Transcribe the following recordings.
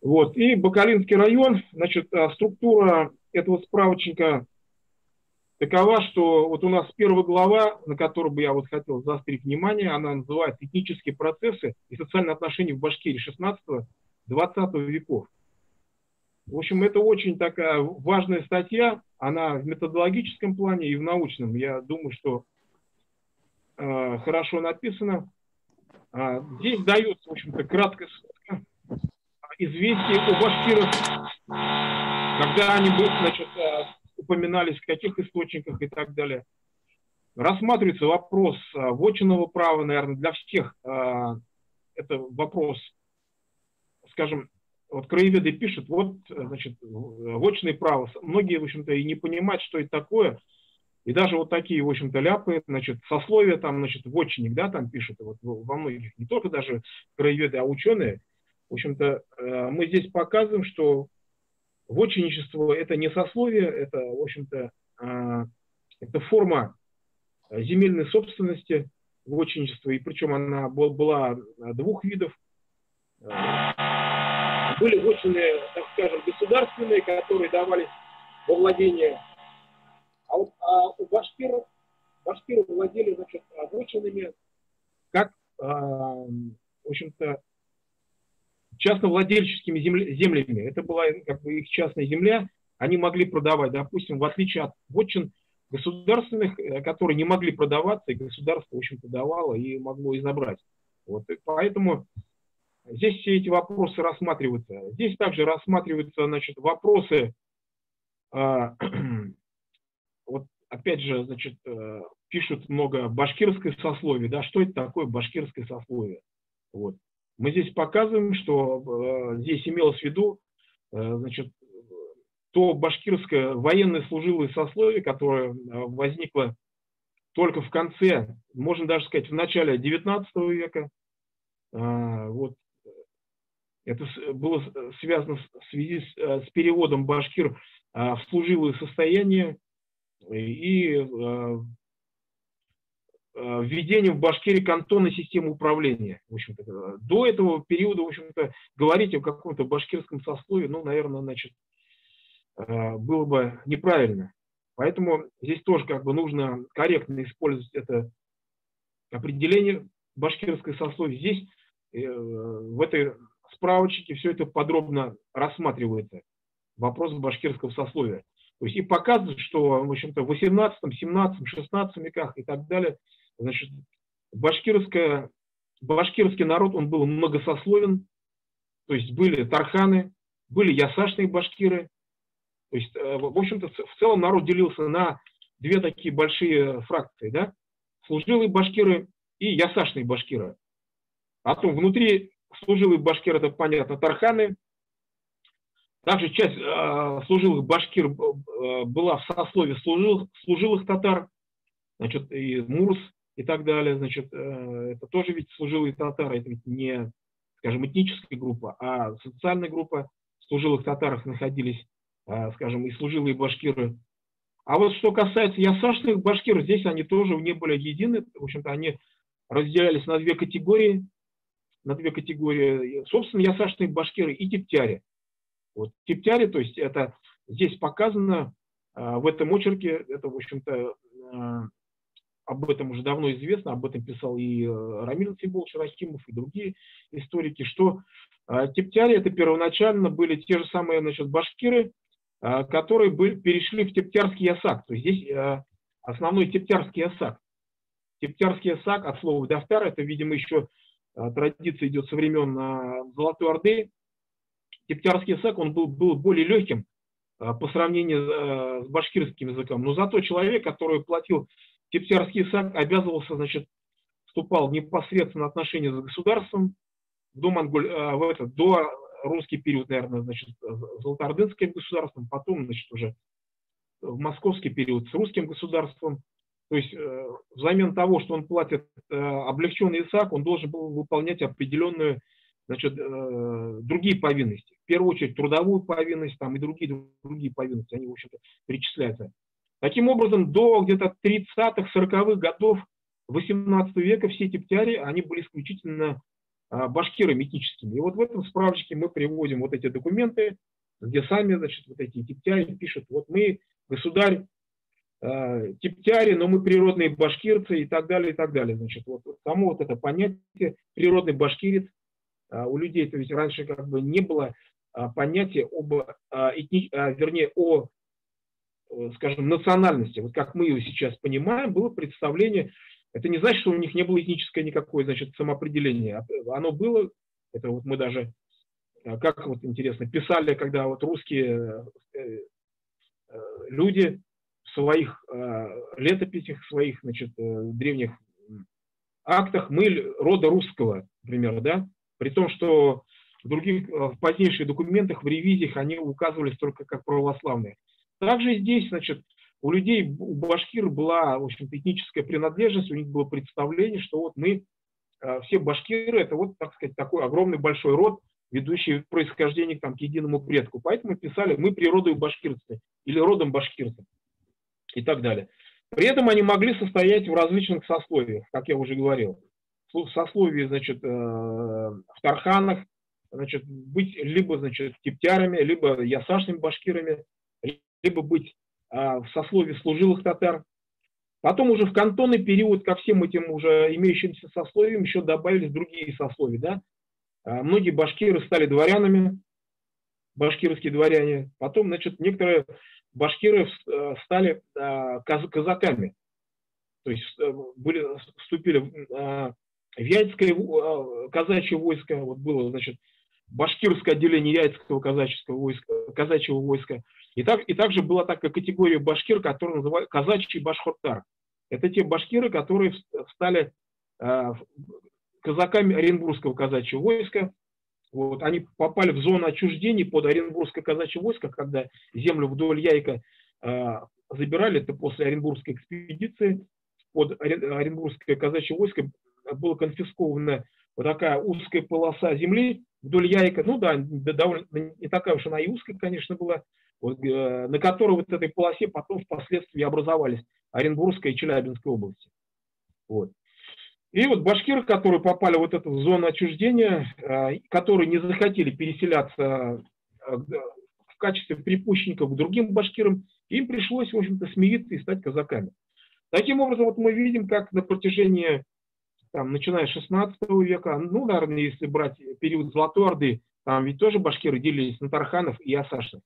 Вот. И Бакалинский район, значит, структура этого справочника такова, что вот у нас первая глава, на которую бы я вот хотел заострить внимание, она называется «Этнические процессы и социальные отношения в Башкирии 16-20 веков». В общем, это очень такая важная статья, она в методологическом плане и в научном. Я думаю, что хорошо написано. Здесь дается, в общем-то, краткое известие о башкирах, когда они, значит, упоминались, в каких источниках и так далее. Рассматривается вопрос вотчинного права, наверное, для всех. Это вопрос, скажем, вот краеведы пишут, вот, значит, вотчинное право. Многие, в общем-то, и не понимают, что это такое. И даже вот такие, в общем-то, ляпы, значит, сословия там, значит, вотчинник, да, там пишут, вот во многих, не только даже краеведы, а ученые. В общем-то, мы здесь показываем, что вотчинничество – это не сословие, это, в общем-то, это форма земельной собственности, вотчинничества, и причем она была двух видов. Были вотчины, так скажем, государственные, которые давались во владение, а вот у башкиров владели, значит, вотчинами как, в общем-то, частновладельческими землями. Это была как бы их частная земля, они могли продавать, допустим, в отличие от вотчин государственных, которые не могли продаваться, и государство, в общем-то, давало и могло и забрать. Вот. И поэтому здесь все эти вопросы рассматриваются. Здесь также рассматриваются, значит, вопросы, вот опять же, значит, пишут много башкирское сословие, да, что это такое башкирское сословие. Вот. Мы здесь показываем, что здесь имелось в виду, значит, то башкирское военное служилое сословие, которое возникло только в конце, можно даже сказать, в начале XIX века. Вот. Это было связано в связи с переводом башкир в служилое состояние и введением в Башкирии кантонной системы управления. В общем-то, до этого периода, в общем-то, говорить о каком-то башкирском сословии, ну, наверное, значит, было бы неправильно. Поэтому здесь тоже как бы нужно корректно использовать это определение башкирской сословия. Здесь в этой справочнике все это подробно рассматривается. Вопрос башкирского сословия. То есть и показывает, что, в общем-то, в 18, 17, 16 веках и так далее, значит, башкирский народ, он был многосословен, то есть были тарханы, были ясашные башкиры, то есть, в общем-то, в целом народ делился на две такие большие фракции, да, служилые башкиры и ясашные башкиры. Потом внутри служилых башкир, это понятно, тарханы. Также часть служилых башкир была в сословии служилых татар, значит, и мурс и так далее. Значит, это тоже ведь служилые татары, это ведь не, скажем, этническая группа, а социальная группа. В служилых татарах находились, скажем, и служилые башкиры. А вот что касается ясашных башкир, здесь они тоже не были едины. В общем-то, они разделялись на две категории. Собственно, ясашные башкиры и тептяри. Вот тептяри, то есть это здесь показано в этом очерке, это, в общем-то, об этом уже давно известно, об этом писал и Рамиль Цибулович Рахимов, и другие историки, что тептяри это первоначально были те же самые, значит, башкиры, которые перешли в тептярский ясак. То есть здесь основной тептярский ясак. Тептярский ясак от слова дафтар, это, видимо, еще традиция идет со времен Золотой Орды. Тептярский ясак, он был более легким по сравнению с башкирским языком. Но зато человек, который платил тептярский ясак, обязывался, значит, вступал в непосредственное отношение с государством до русский период, наверное, значит, золотоордынским государством, потом, значит, уже в московский период с русским государством. То есть взамен того, что он платит облегченный ясак, он должен был выполнять определенную, значит, другие повинности. В первую очередь трудовую повинность там, и другие повинности, они, в общем-то, перечисляются. Таким образом, до где-то 30-х, 40-х годов 18 века все тептяри, они были исключительно башкирами этническими. И вот в этом справочнике мы приводим вот эти документы, где сами, значит, вот эти типтяри пишут, вот мы, государь, типтяри, но мы природные башкирцы и так далее, и так далее. Значит, вот само вот это понятие природный башкирец у людей, то есть раньше как бы не было понятия вернее, о, скажем, национальности. Вот как мы его сейчас понимаем, было представление, это не значит, что у них не было этническое никакое, значит, самоопределение. Оно было, это вот мы даже, как вот интересно, писали, когда вот русские люди в своих летописях, в своих, значит, древних актах, мы рода русского, например, да, при том, что в других, в позднейших документах, в ревизиях они указывались только как православные. Также здесь, значит, у людей, у башкир была, в общем-то, этническая принадлежность, у них было представление, что вот мы, все башкиры, это вот, так сказать, такой огромный большой род, ведущий происхождение там, к единому предку. Поэтому писали «мы природой башкирцы» или «родом башкирцев» и так далее. При этом они могли состоять в различных сословиях, как я уже говорил. В сословии, значит, в Тарханах, значит, быть либо, значит, типтярами, либо ясашными башкирами, либо быть в сословии служилых татар. Потом уже в кантонный период ко всем этим уже имеющимся сословиям еще добавились другие сословия. Да? Многие башкиры стали дворянами, башкирские дворяне. Потом, значит, некоторые башкиры стали казаками. То есть вступили в Яицкое казачье войско. Вот было, значит, башкирское отделение Яицкого казачьего войска. И также была такая категория башкир, которую называют казачий башхортар. Это те башкиры, которые стали казаками Оренбургского казачьего войска. Вот, они попали в зону отчуждения под Оренбургское казачье войско, когда землю вдоль Яйка забирали, это после Оренбургской экспедиции, под Оренбургское казачье войско была конфискована вот такая узкая полоса земли вдоль Яйка, ну да, довольно не такая уж она и узкая, конечно, была, вот, на которой вот этой полосе потом впоследствии образовались Оренбургская и Челябинская области. Вот. И вот башкиры, которые попали в вот эту зону отчуждения, которые не захотели переселяться в качестве припущенников к другим башкирам, им пришлось, в общем-то, смириться и стать казаками. Таким образом, вот мы видим, как на протяжении, там, начиная с 16 века, ну, наверное, если брать период Золотой Орды, там ведь тоже башкиры делились на тарханов и ясашных.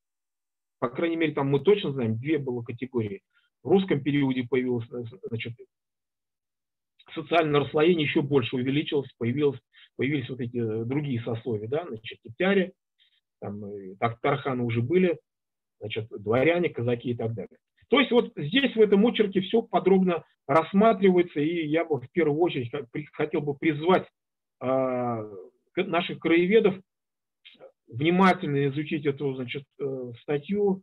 По крайней мере, там мы точно знаем, две было категории. В русском периоде появилось, значит, социальное расслоение еще больше увеличилось, появились вот эти другие сословия, да, значит, типтяре, там, тарханы уже были, значит, дворяне, казаки и так далее. То есть вот здесь в этом очерке все подробно рассматривается, и я бы в первую очередь хотел бы призвать наших краеведов внимательно изучить эту, значит, статью,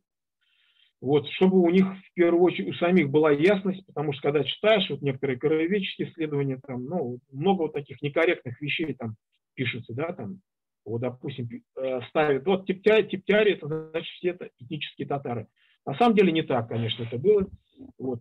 вот, чтобы у них в первую очередь у самих была ясность, потому что когда читаешь вот некоторые краеведческие исследования, там, ну, много вот таких некорректных вещей там пишется, да, там, вот, допустим, ставят, вот типтяри, это значит, это этнические татары. На самом деле не так, конечно, это было. Вот,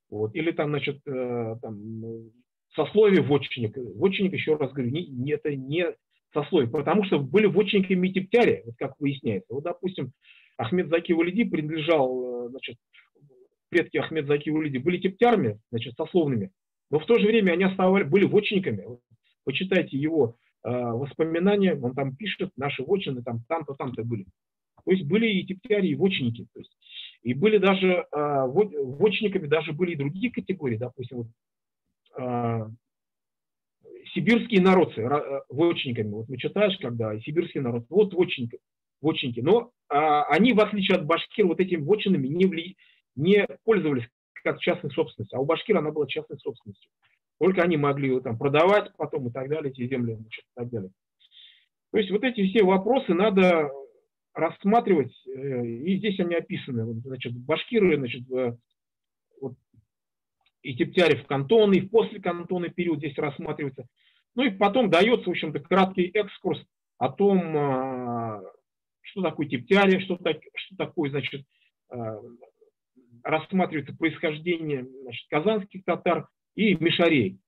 вот. Или там, значит, там, сословие вотчинник. Вотчинник, еще раз говорю, это не сословие, потому что были вотчинниками типтяри, вот как выясняется. Вот, допустим, Ахмед Заки Валиди принадлежал, значит, предки Ахмед Заки Валиди были типтярами, значит, сословными, но в то же время они были вотчинниками. Почитайте его воспоминания, он там пишет, наши вотчины там там-то, там-то были. То есть были и типтяри, и вотчинники. То есть, и были даже вотчинниками, даже были и другие категории, допустим, вот, сибирские народцы, вотчинниками. Вот вы читаешь, когда сибирский народ, вот вотчинники. Но они, в отличие от башкир, вот этими вотчинами не пользовались как частной собственностью, а у башкир она была частной собственностью. Только они могли его там продавать потом и так далее, эти земли, значит, и так далее. То есть вот эти все вопросы надо рассматривать, и здесь они описаны. Значит, башкиры, значит, вот, и типтяри в кантонный, и в послекантонный период здесь рассматривается. Ну и потом дается, в общем-то, краткий экскурс о том, что такое типтяри, что такое, значит, рассматривается происхождение, значит, казанских татар и мишарей.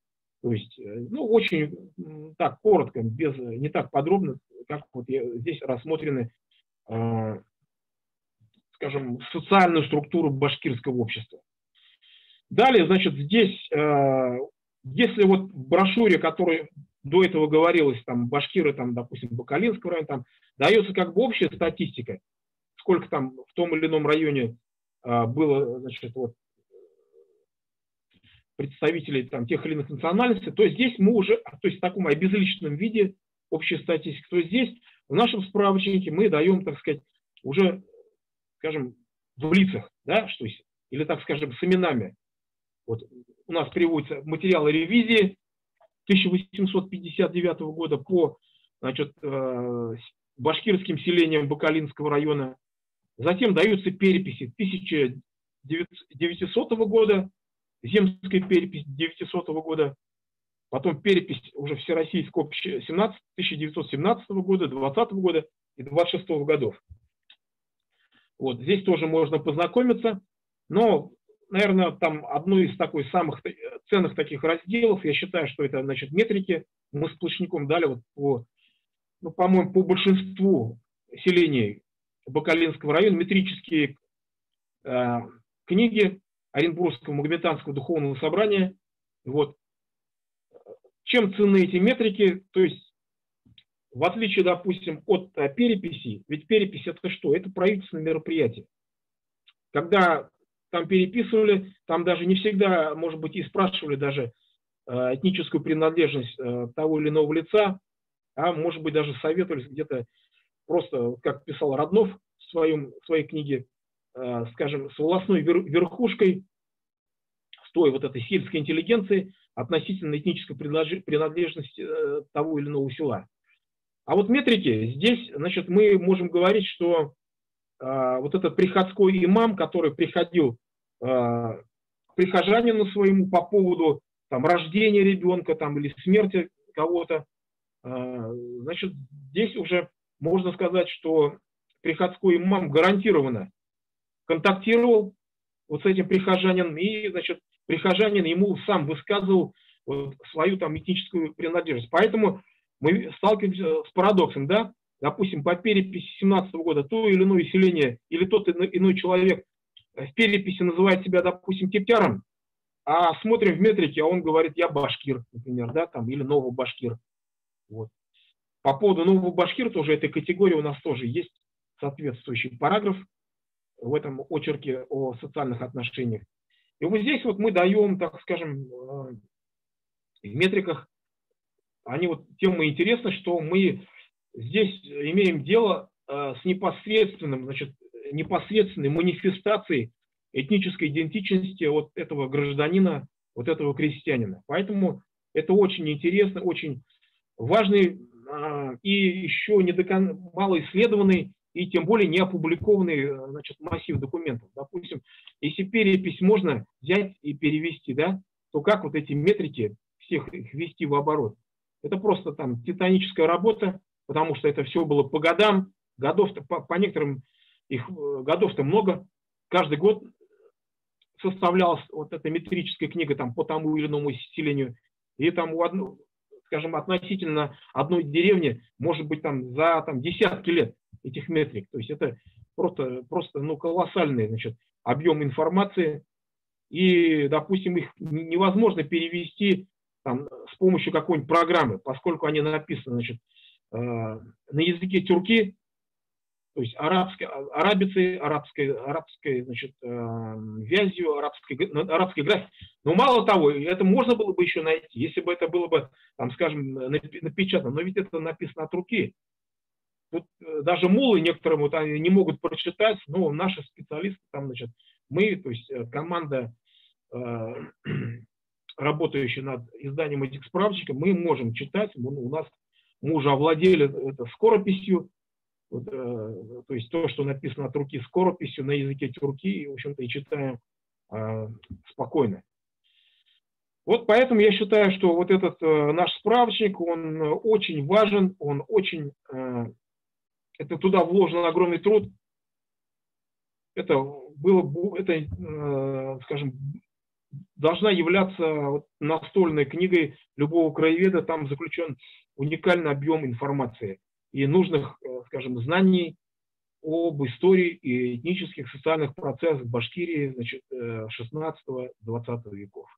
То есть, ну, очень так коротко, без, не так подробно, как вот здесь рассмотрены, скажем, социальную структуру башкирского общества. Далее, значит, здесь, если вот в брошюре, которая до этого говорилось, там, башкиры, там, допустим, Бакалинского района, там, дается как бы общая статистика, сколько там в том или ином районе было, значит, вот, представителей там тех или иных национальностей, то здесь мы уже, то есть в таком обезличенном виде общей статистики, то здесь в нашем справочнике мы даем, так сказать, уже, скажем, в лицах, да, что есть, или, так скажем, с именами. Вот у нас приводятся материалы ревизии 1859 года по, значит, башкирским селениям Бакалинского района. Затем даются переписи 1900 года, земская перепись 900 года, потом перепись уже всероссийская общая 1917 года, 20 года и 26 годов. Вот здесь тоже можно познакомиться, но, наверное, там одно из таких самых ценных таких разделов, я считаю, что это, значит, метрики. Мы с Плошняком дали вот по, ну, по-моему, по большинству селений Бакалинского района метрические книги Оренбургского Магометанского духовного собрания. Вот. Чем ценны эти метрики? То есть, в отличие, допустим, от переписи, ведь перепись это что? Это правительственное мероприятие. Когда там переписывали, там даже не всегда, может быть, и спрашивали даже этническую принадлежность того или иного лица, а может быть даже советовались где-то просто, как писал Роднов в своей книге, скажем, с волосной верхушкой, с той вот этой сельской интеллигенции относительно этнической принадлежности того или иного села. А вот метрики, здесь, значит, мы можем говорить, что вот этот приходской имам, который приходил к прихожанину своему по поводу там, рождения ребенка там, или смерти кого-то, значит, здесь уже можно сказать, что приходской имам гарантированно контактировал вот с этим прихожанином, и, значит, прихожанин ему сам высказывал вот свою там этническую принадлежность. Поэтому мы сталкиваемся с парадоксом, да, допустим, по переписи 17 года то или иное селение или тот иной человек в переписи называет себя, допустим, тептяром, а смотрим в метрике, а он говорит, я башкир, например, да, там, или новобашкир. Вот. По поводу новобашкир тоже этой категории у нас тоже есть соответствующий параграф в этом очерке о социальных отношениях. И вот здесь вот мы даем, так скажем, в метриках, они вот тем и интересны, что мы здесь имеем дело с непосредственным, значит, непосредственной манифестацией этнической идентичности вот этого гражданина, вот этого крестьянина. Поэтому это очень интересно, очень важный и еще мало исследованный и тем более не опубликованный, значит, массив документов. Допустим, если перепись можно взять и перевести, да, то как вот эти метрики всех их ввести в оборот? Это просто там титаническая работа, потому что это все было по годам, годов-то, по некоторым их годов-то много. Каждый год составлялась вот эта метрическая книга там, по тому или иному селению. И там, скажем, относительно одной деревни, может быть, там за там, десятки лет этих метрик. То есть это просто ну, колоссальный, значит, объем информации. И, допустим, их невозможно перевести там, с помощью какой-нибудь программы, поскольку они написаны, значит, на языке тюрки, то есть арабицей, арабской, значит, вязью, арабской графикой. Но мало того, это можно было бы еще найти, если бы это было бы, там, скажем, напечатано. Но ведь это написано от руки. Тут даже муллы некоторым вот, они не могут прочитать, но наши специалисты, там, значит, мы, то есть команда, работающая над изданием этих справочников, мы можем читать, мы уже овладели скорописью, вот, то есть то, что написано от руки скорописью на языке тюрки, в общем-то, и читаем спокойно. Вот поэтому я считаю, что вот этот наш справочник, он очень важен, он очень, это туда вложен огромный труд. Это было, это, скажем, должна являться настольной книгой любого краеведа. Там заключен уникальный объем информации и нужных, скажем, знаний об истории и этнических социальных процессах Башкирии, значит, 16-20 веков.